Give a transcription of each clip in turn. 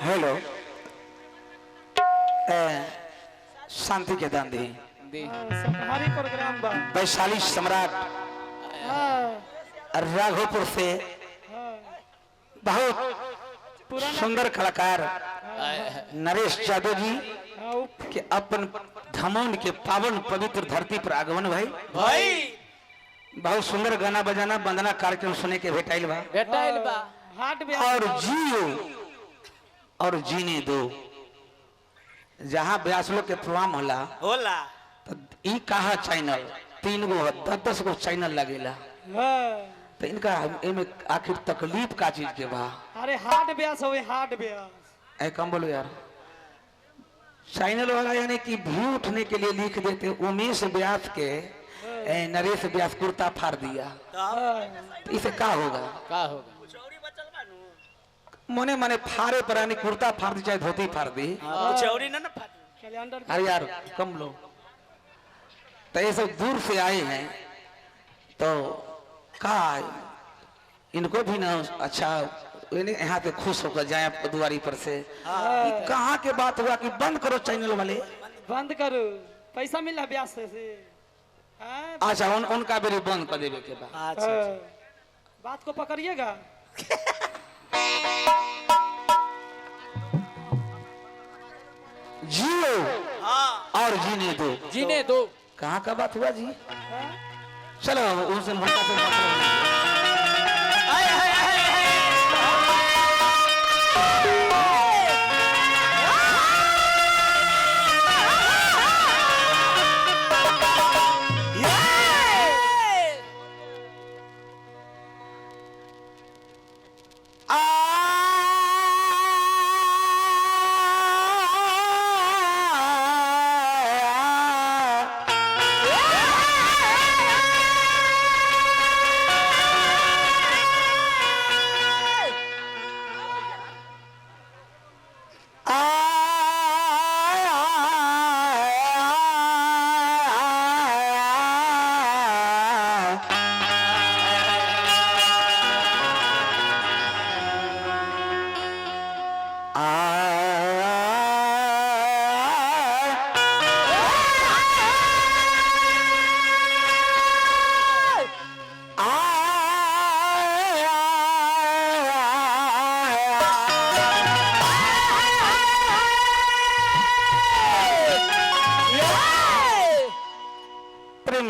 Hello शांति के दान दी सरकारी प्रोग्राम बा वैशाली सम्राट राघोपुर से बहुत सुंदर कलाकार नरेश यादव जी के अपन धमौन के पावन पवित्र धरती पर आगमन भाई बहुत सुंदर गाना बजाना वंदना कार्यक्रम सुने के भेटाइल बा और जियो और जीने दो जहाँ ब्यास लोग के प्रोग्राम होला तो ई कहा चैनल 3 गो 10 गो चैनल लगेला तो इनका इनमें आखिर तकलीफ का चीज के बा। अरे हार्ड ब्यास हो हार्ड ब्यास ऐ कम बोलो यार चैनल वाला यानी कि व्यू उठने के लिए लिख देते उमेश व्यास के नरेश व्यास कुर्ता फाड़ दिया तो इसे क्या होगा मने मने फाड़े पर यानी कुर्ता फाड़ दी चाहे धोती फाड़ दी अरे यार कम लो तो ये सब दूर से आए हैं तो का इनको भी ना अच्छा यहाँ पे खुश होकर जाए दुआरी पर से कहाँ के बात हुआ कि बंद करो चैनल वाले बंद करो पैसा मिला ब्यास से अच्छा उनका भी बंद कर देवे के बाद बात को पकड़िएगा जियो और जीने दो कहाँ का बात हुआ जी चलो उनसे मुल्का से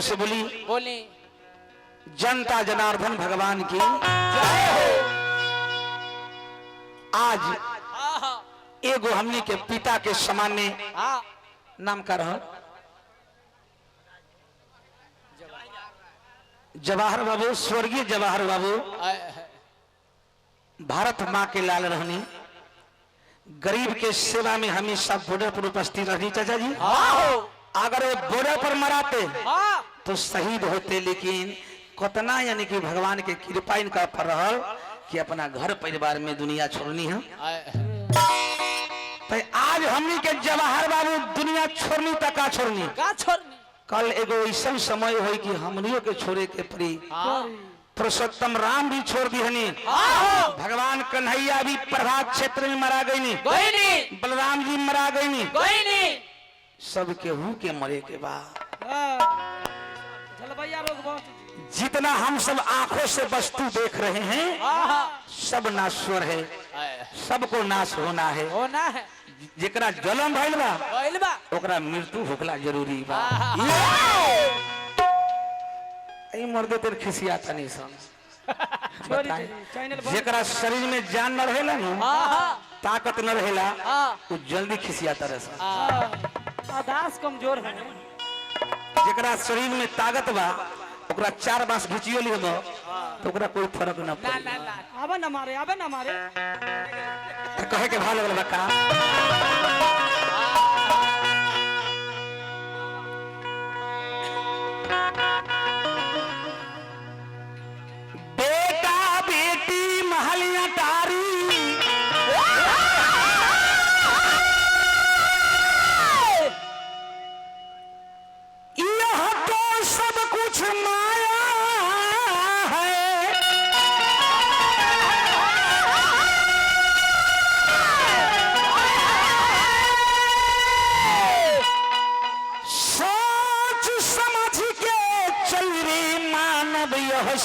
से बोली जनता जनार्दन भगवान की आज एगो हमनी के पिता के सामान्य नाम का रहा जवाहर बाबू स्वर्गीय जवाहर बाबू भारत माँ के लाल रहनी गरीब के सेवा में हमेशा बॉर्डर पर उपस्थित रहनी चाचा जी अगर वो बॉर्डर पर मराते तो शहीद होते लेकिन कितना यानी कि भगवान के कृपा इनका पर रहल कि अपना घर परिवार में दुनिया छोड़नी है तो आज हमनी के जवाहर बाबू दुनिया छोड़नी तक का छोड़नी कल एगो ऐसा समय हो कि हमनियों के छोड़े के परी पुरुषोत्तम राम भी छोड़ दी हनी भगवान कन्हैया भी प्रभात क्षेत्र में मरा गई बलराम जी मरा गई सब केहू के मरे के बाद जितना हम सब आंखों से वस्तु देख रहे हैं सब नाश्वर है सबको नाश होना है जेकरा जन्म भइल बा ओकरा मृत्यु होखला जरूरी बा ई मर्दे तेरे खिसियाता नहीं सन जेकरा शरीर में जान न रहेला ना ताकत न रहेला वो जल्दी खिसियाता रहे आदास कमजोर है जेकरा शरीर में ताकत बा ओकरा 4 बांस घिचियो लियो तो ओकरा कोई फर्क न पड़े आबे न मारे कहे के भाव लगल बा का बेटा बेटी महलियां तारी माया है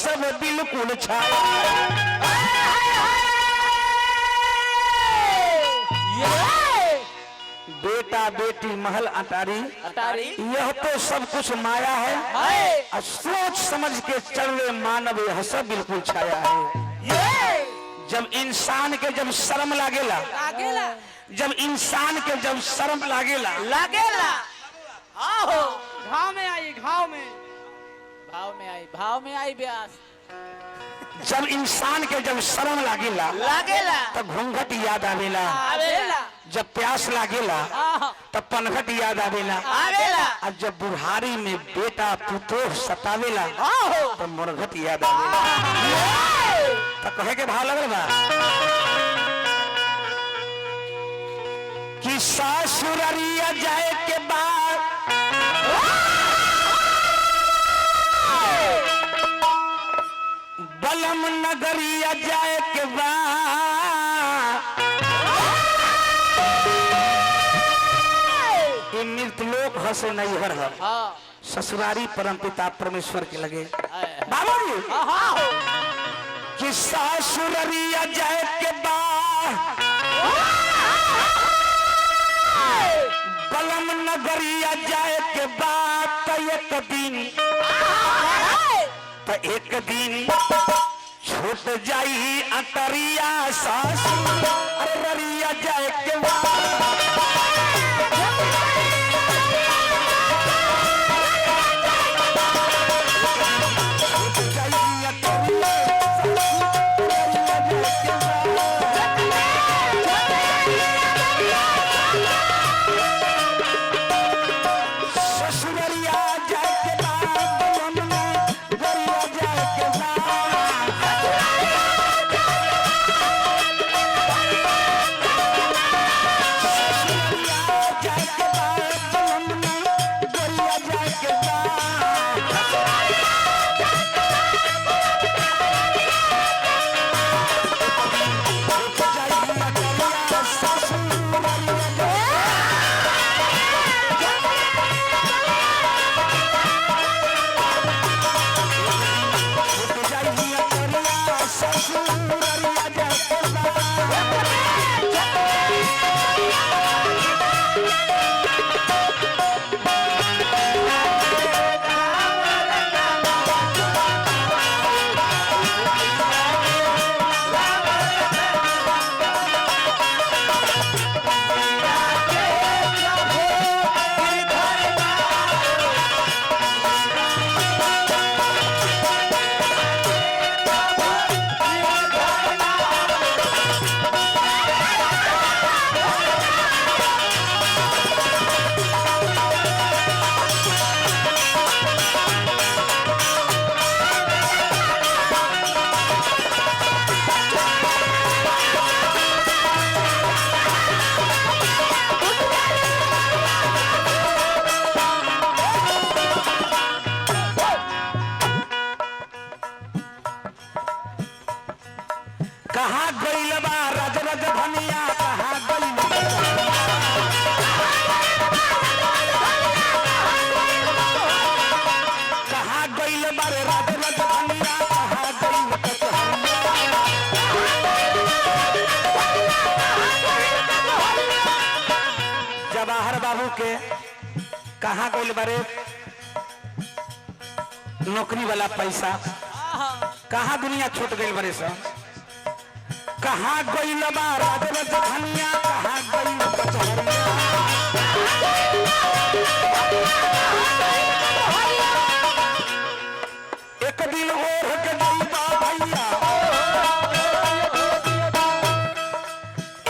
सब बिल्कुल छाया। बेटा बेटी महल अटारी यह तो सब कुछ माया है। और सोच समझ के चल रहे मानव यह सब बिल्कुल छाया है। जब इंसान के जब शर्म लागेला, जब इंसान के जब शर्म लागेला घाव में आई, घाव में आई ब्यास। जब इंसान के जब शर्म लागेला तब घूंघट याद आवेला। जब प्यास लागेला तब पनघट याद आवेला। और जब बुढ़ारी में बेटा पुतोह सतावेला तब मुरघट याद आवेला। तो कहे के भाव लगल बा कि सासुररिया जाए के बाद बलम नगरिया जाए के बाद ये मृतलोक हसे नैहर है। ससुरारी परम पिता परमेश्वर के लगे बाबा जी कि सासुररिया जाए के बाद बलम नगरिया जाए के बाद तो एक दिन छूट जाई अतरिया सासुररिया जाए के बाद। कहाँ गइल बा रज रज धनिया, कहाँ गइल कहाँ गइल बा रे रज रज धनिया, कहाँ गइल जवाहर बाबू के कहाँ गइल बा रे नौकरी वाला पैसा, कहाँ दुनिया छूट गइल बरे सब। कहाँ गइल बा रज रज धनिया, कहाँ गइल एक दिन ओढ़ के जइबा भैया,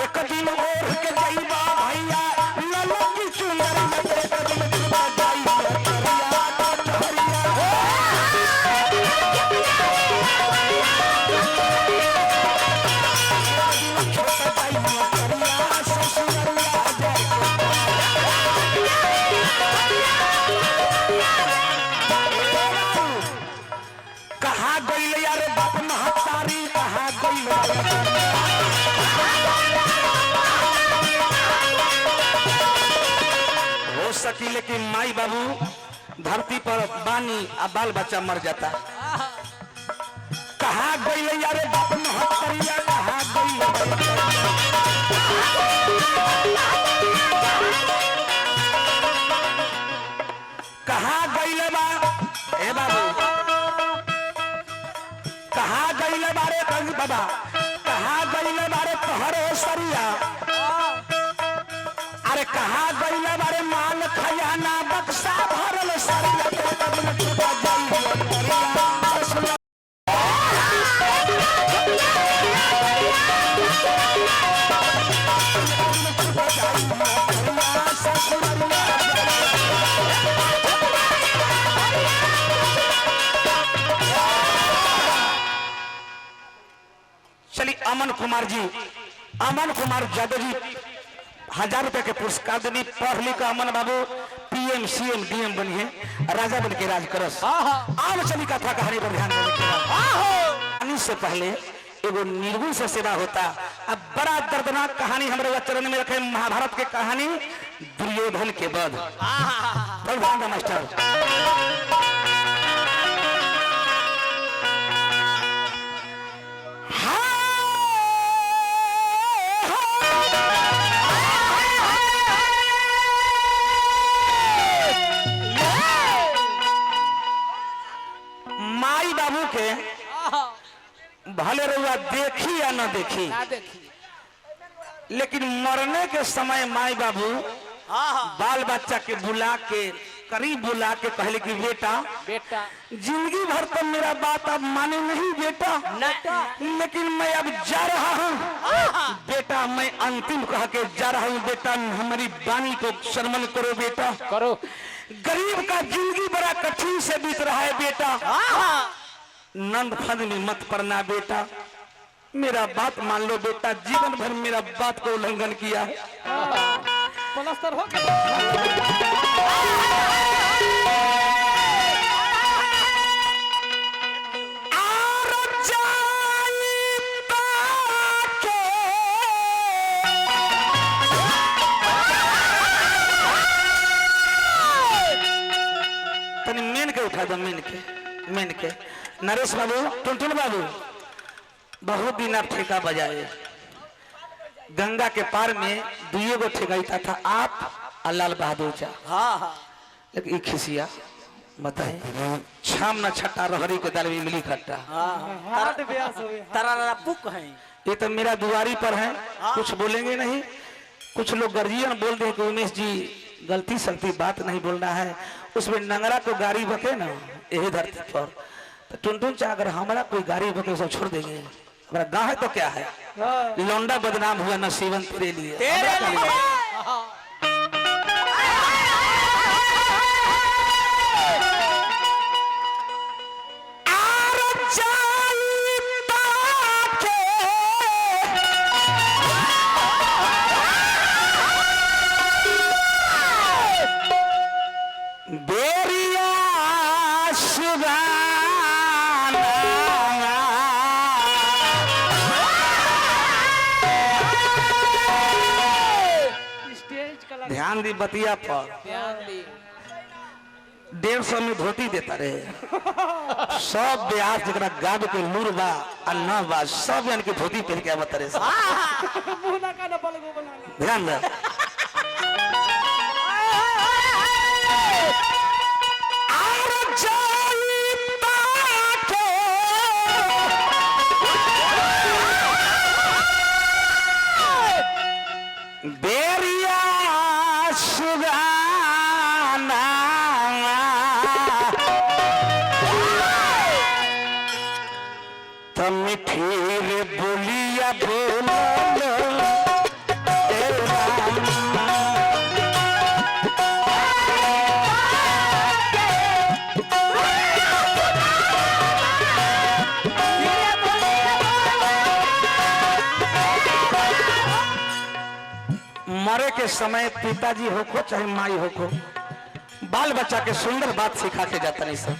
एक दिन ओढ़ के जइबा भैया ललकी चुनर में एक दिन छुपा जाइबा करिया कटहरिया। कहाँ गइल यार बाप महतारी, कहाँ गइल हो सकी लेकिन माई बाबू धरती पर बानी आ बाल बच्चा मर जाता। गइले यारे बाप महतरिया कहा गइले कहा गइले बा ए बाबू कहा गइले बारे कंग बाबा कहा गइले बारे तोहरे सरिया अरे कहा गइले बारे माल खजाना बक्सा भरल सरिया के कदम छुटा जाइए चलिए अमन कुमार जी अमन कुमार यादव जी 1000 रुपए के पुरस्कार देनी पढ़ लिख अमन बाबू पीएम सीएम डीएम बनिए राजा बन के राज करस आम चली कथा कहानी पर ध्यान देने के बाद से पहले एगो निर्गुण से सेवा होता अब बड़ा दर्दनाक कहानी हमारे चरण में रखे महाभारत के कहानी दुर्योधन के वध मास्टर माई बाबू के भले रुआ देखी या न देखी लेकिन मरने के समय माई बाबू बाल बच्चा के बुला के करीब बुला के कहले कि बेटा बेटा जिंदगी भर तो मेरा बात अब माने नहीं बेटा लेकिन मैं अब जा रहा हूँ बेटा मैं अंतिम कह के जा रहा हूँ बेटा हमारी वाणी को शर्मन करो बेटा करो गरीब का जिंदगी बड़ा कठिन से बीत रहा है बेटा नंद फंद में मत पड़ना बेटा मेरा बात मान लो बेटा जीवन भर मेरा बात को उल्लंघन किया है पलस्तर हो गया उठा दो मेन के नरेश बाबू टुनटुन बाबू बहुत दिन आप ठेका बजाए गंगा के पार में दुइयो गो ठेकाईता था आप और लाल बहादुर चा लेकिन खिसिया बताए छाम न छट्टा रहरी के दाल में मिली खट्टा ये तो मेरा दुआरी पर है कुछ बोलेंगे नहीं कुछ लोग गर्जियन बोल रहे कि उमेश जी गलती सलती बात नहीं बोलना है उसमें नंगरा को गाड़ी बके ना यही धरती पर तो टुनटुन चाह अगर हमारा कोई गाड़ी बके सब छोड़ देंगे हमारा गाँव है तो क्या है लौंडा बदनाम हुआ नसीबन तेरे लिए ध्यान दी बतिया पर 150 में धोती देता रहे सब ब्याज जरा गाब के लूर बा और न बा सब यानी के धोती पहन के आवत रहे ध्यान दे मिठीर बोलिया बोलो मरे के समय पिताजी होको चाहे माई होको बाल बच्चा के सुंदर बात सिखा के जाता नहीं सब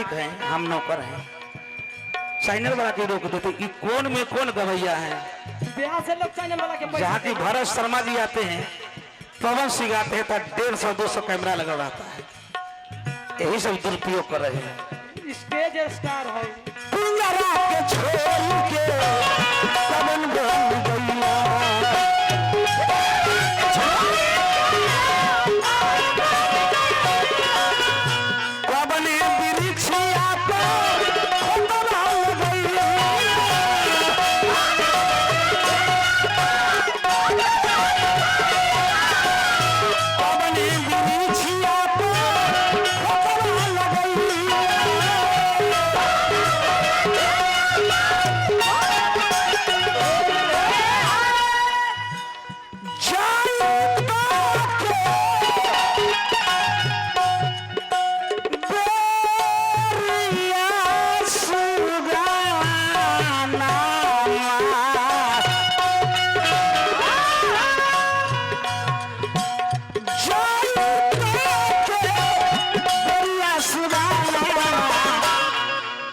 मालिक हैं, हम नौकर हैं। चैनल वाला के रोक देते कि कौन में कौन गवैया है। बिहार से लोग चैनल वाला के पैसे जहाँ की भरत शर्मा जी आते हैं, पवन सिंह आते हैं, तो 150-200 कैमरा लगा रहता है। यही सब दुरुपयोग कर रहे हैं। स्टेज स्टार है। पिंजरा के छोड़ के पवन बन गइया। पवन बिरिछिया पे खतरा लगइया। पवन बिरिछिया पे खतरा लगइया।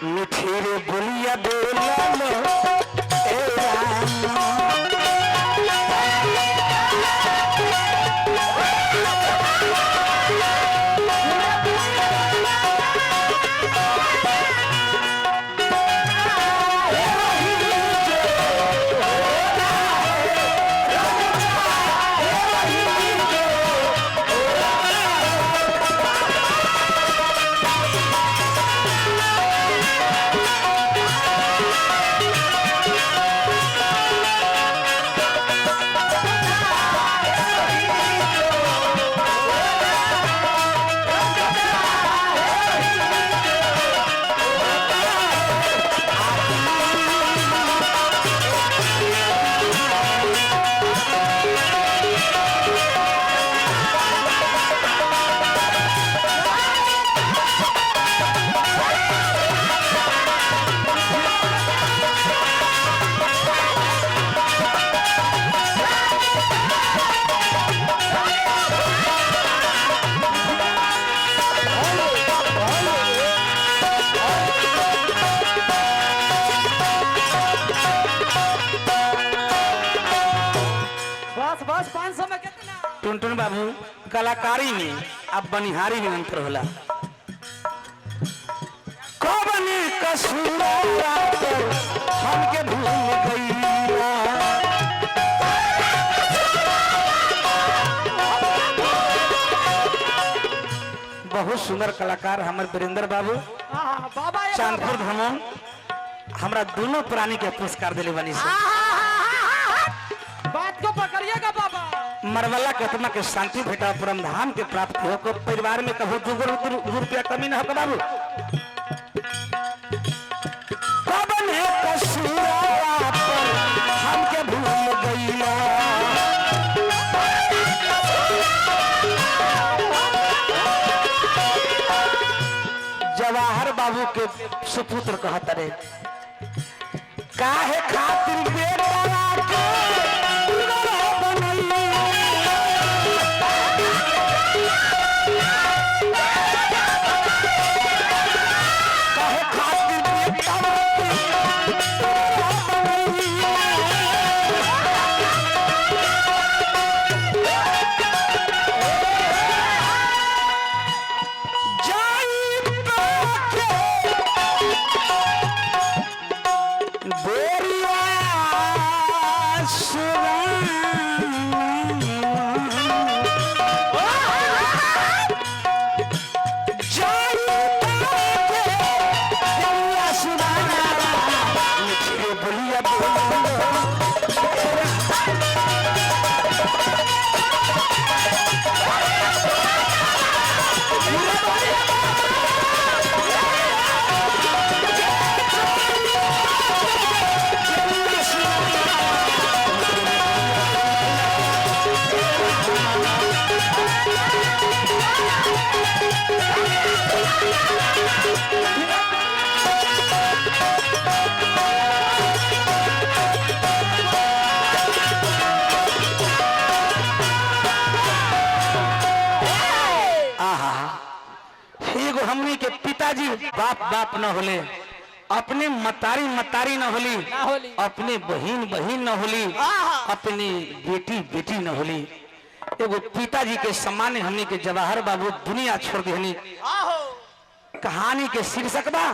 मिठीरे बोलिया बोला लो ए रामा। बस 500 में कितना? टुनटुन बाबू, कलाकारी में अब बनिहारी में अंतर होला। कौन कसूरा हमके भूल गईला। बहुत सुंदर कलाकार हमारे वीरेंद्र बाबू बाबा चांदपुर धमन हमरा दोनों प्राणी के पुरस्कार दिले बनी से। बात को पकड़िएगा बाबा। मरवला कतमा के शांति भेटा, परम धाम के प्राप्त हो को परिवार में कभी 2 रुपया कमी ना हो बाबू। कौन कसूरा हमके भूल गईला। जवाहर बाबू के सुपुत्र कहत रे, काहे खातिर बेटा के बोरिया हमनी के पिताजी बाप बाप न होले, अपने मतारी मतारी न होली, अपने बहिन बहिन न होली, अपने बेटी बेटी न होली। एगो पिताजी के सम्मान हमनी के जवाहर बाबू दुनिया छोड़ देनी। कहानी के शीर्षक बा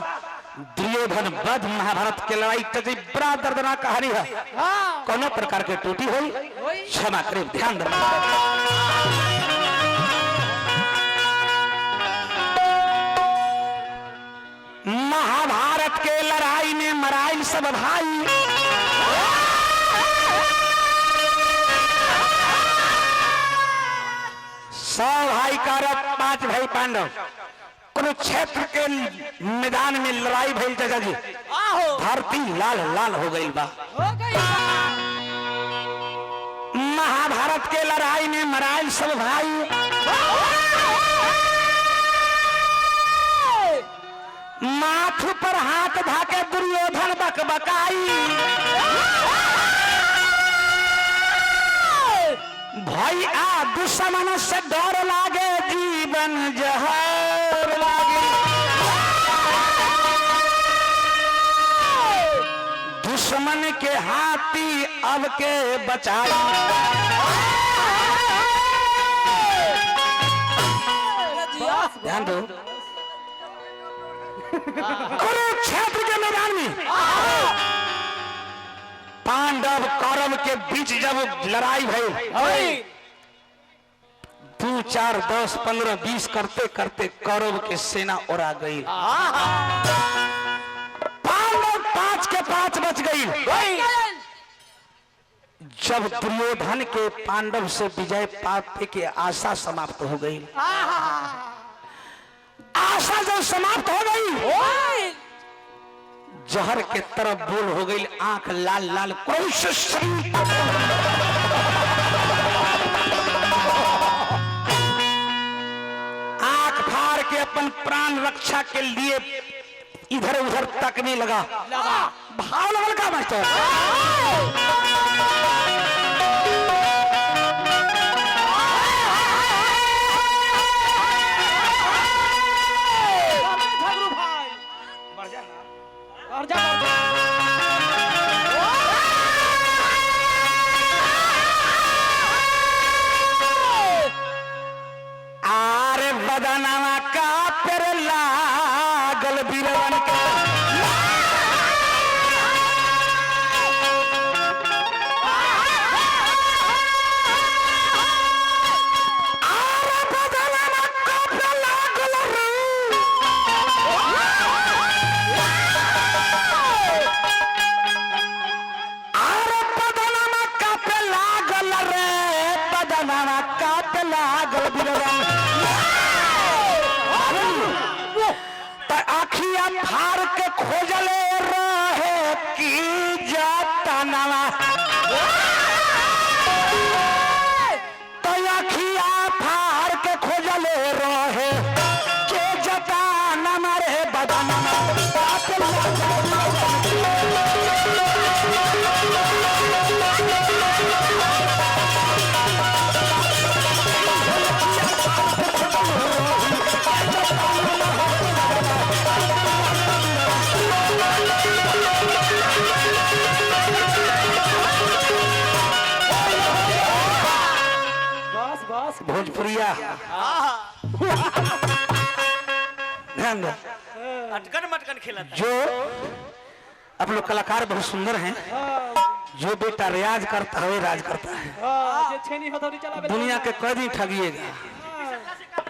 दुर्योधन वध महाभारत के लड़ाई तजी बड़ा दर्दनाक कहानी है। कोनो प्रकार के टूटी हुई क्षमा करे, ध्यान देना। महाभारत के लड़ाई में मराइल सब भाई, सौ भाई कारक 5 भाई पांडव। कुरुक्षेत्र के मैदान में लड़ाई भइल चाचा जी, धरती लाल लाल हो गई बा। महाभारत के लड़ाई में मराइल सब भाई, माथ पर हाथ धाके दुर्योधन बकबकाई, भैया दुश्मन से डर लागे जीवन जहर लागे, दुश्मन के हाथी अब के बचाई। ध्यान दो, कुरुक्षेत्र के मैदान में पांडव कौरव के बीच जब लड़ाई भई, 2 4 10 15 20 करते करते कौरव के सेना उड़ा गई। पांडव 5 के 5 बच गई। जब दुर्योधन के पांडव से विजय पाने की आशा समाप्त हो गई, आशा जब समाप्त हो गई, जहर के तरफ बोल हो गई, आंख लाल लाल, आंख फाड़ के अपन प्राण रक्षा के लिए इधर उधर तकने लगा। भाव लगल का मास्टर, आरे बदनामा का पर लागल बीरवन के, आरे बदनामा का पर लागल रे, आरे बदनामा का पर लागल रे, बदनामा का पर लागल बीरवन। आखिया फार के खोजले रहे की जाता नवा, तो आखिया फार के खोजले रहे के जाता नमा रे बदनामा। भोजपुरिया ध्यान दो, अटकन मटकन खेला जो आप लोग कलाकार बहुत सुंदर हैं, जो बेटा रियाज करता है राज करता है। दुनिया के कोई नहीं ठगिएगा।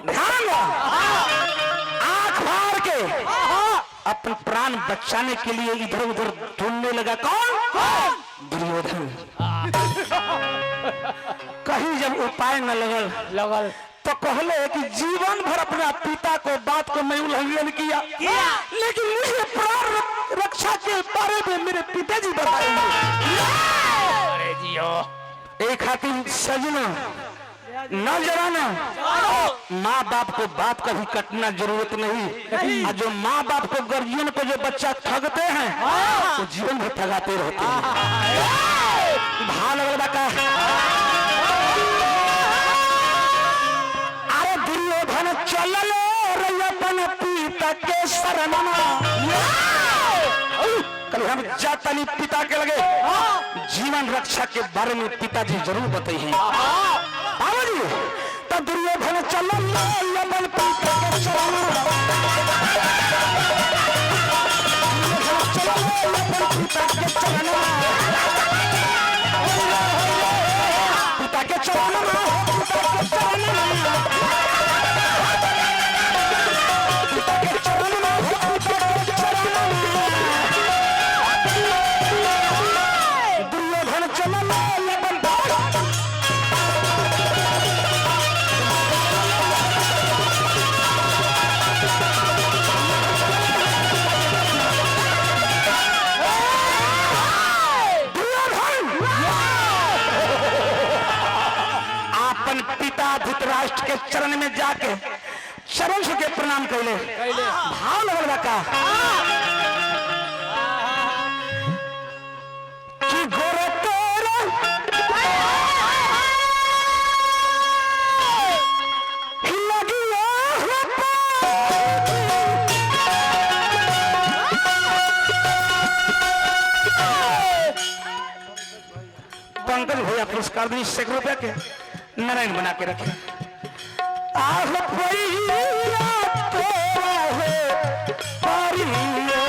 ध्यान दो, आंख फाड़ के अपन प्राण बचाने के लिए इधर उधर ढूंढने लगा। कौन? दुर्योधन। कहीं जब उपाय न लगल तो कहले कि जीवन भर अपना पिता को बात को मैं उल्लंघन किया, लेकिन मुझे प्राण रक्षा के बारे में मेरे पिताजी बताएंगे। एक खातिर सजना न जराना, माँ बाप को बात का भी कटना जरूरत नहीं। और जो माँ बाप को गर्जियन को जो बच्चा ठगते हैं तो जीवन भर ठगाते रहते हैं। भाव लगल का अरे दुर्योधन चलल अपन शरणमा कल हम जातनी पिता के लगे जीवन रक्षा के बारे में पिताजी जरूर बताइए बाबा जी तो दुर्योधन चलो लमन पिता के चरणमा चलो लमन पिता के चरणमा पिता के चरणमा धृतराष्ट्र के चरण में जाके चरण छू के प्रणाम कैले भाव लगल का कि गोरे तोरा लगिया पंकज भैया पुरस्कार दी 100 रुपया के नारायण बना के रखे आह पैया तोरा है पारिया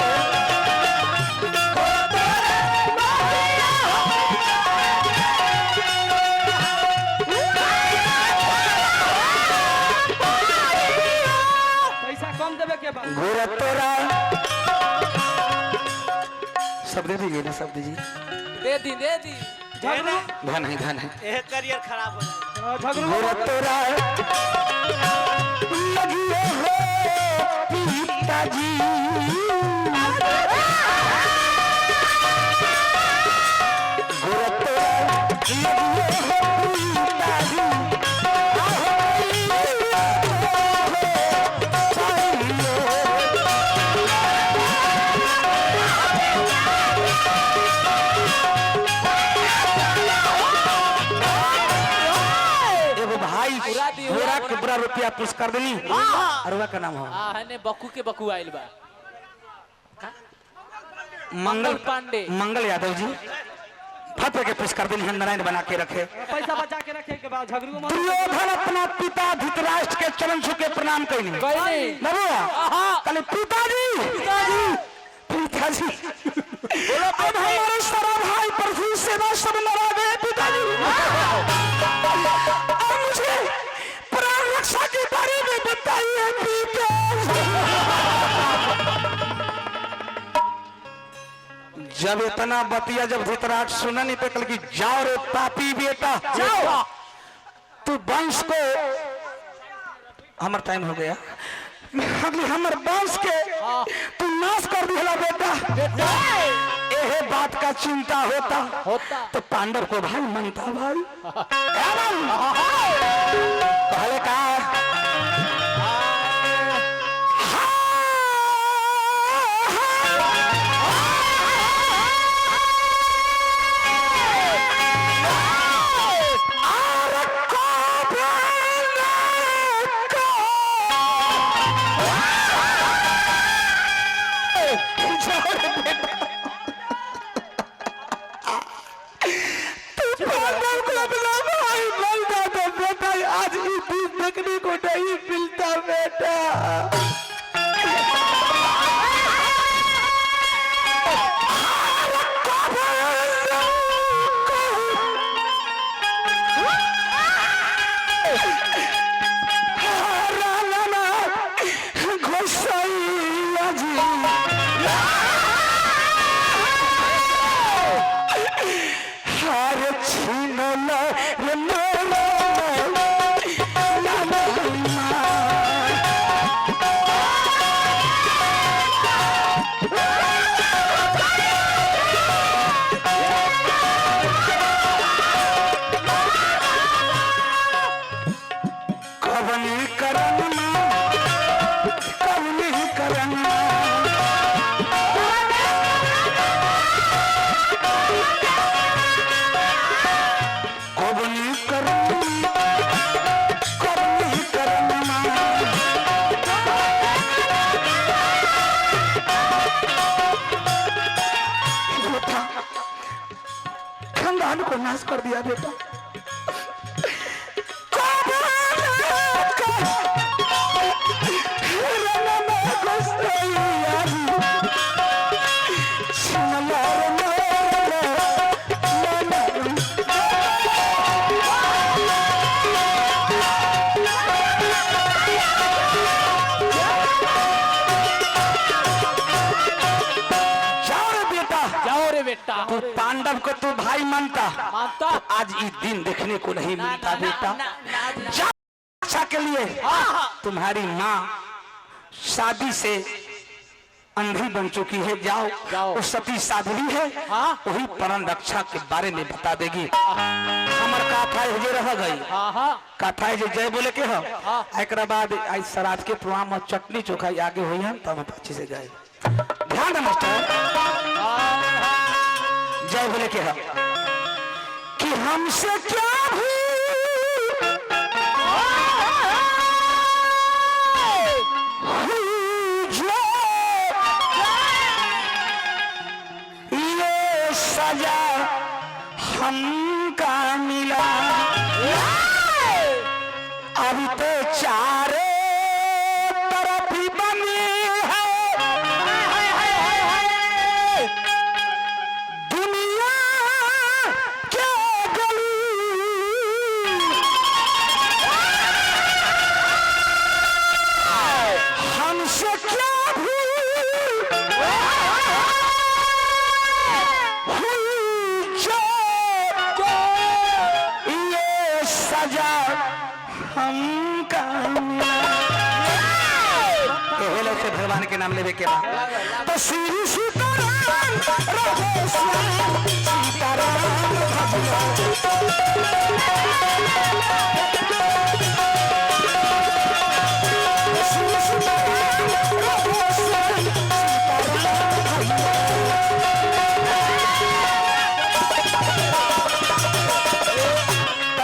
पैसा कम देवे के बाद गोरा तोरा सब दे दीजिए ना सब दीजिए दे दी धन है ये करियर खराब हो जाए गोरा तोरा लगिए हो पिताजी गोरा तोरा लगिए हो पिताजी पूरा के पूरा रुपया पुरस्कार देनी अरवा का नाम हो ने बकू के बकू आइल बा मंगल यादव जी फतेह के पुरस्कार देनी हम नारायण बना के रखे पैसा बचा के रखे के बाद झगड़ू में दुर्योधन अपना पिता धृतराष्ट्र के चरण छू के प्रणाम कैनी कल पिताजी अब हमारे सारा भाई प्रभु सेवा सब लड़ा गए पिताजी मुझे प्राण रक्षा के बारे में बताइए पिता जब इतना बतिया जब धृतराष्ट्र सुना नहीं तो कल की जाओ रे पापी बेटा जाओ तू वंश को हमारा टाइम हो गया हमारे वंश के तू नाश कर दिया बेटा यह बात का चिंता होता तो पांडव को भाई मनता भाई कहले का देखने को नहीं मिलता बेटा छीन बेटा तू पांडव को तू भाई मानता मानता तो आज ये दिन देखने को नहीं मिलता बेटा। जाओ रक्षा के लिए। तुम्हारी माँ शादी से अंधी बन चुकी है। जाओ, जाओ। वो सती साध्वी है, वही प्राण रक्षा के बारे में बता देगी। हमार कथा जे रह गई कथा जे जय बोले के हो एक बाद आज श्राद्ध के प्रोग्राम में चटनी चोखा आगे हुई है तब अच्छे से गए। ध्यान मास्टर जय बोले के है कि हमसे क्या भी ये सजा हमका मिला अभी तो चारे तरफ ही बनी है भगवान के नाम लेवे के बाद तो श्री सीताराम राधे श्याम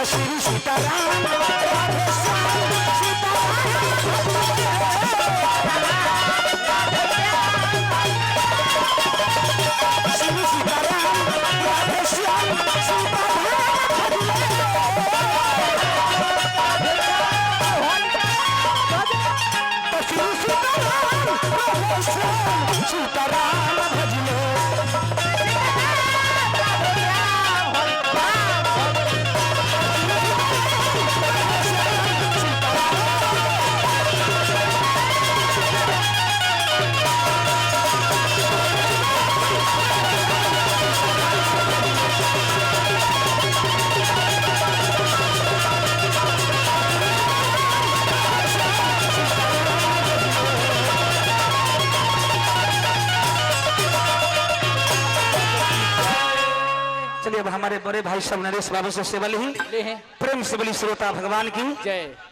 सीताराम श्री सीताराम राधे अब हमारे बड़े भाई सब नरेश बाबू से सेवा ली प्रेम से बली श्रोता भगवान की जय।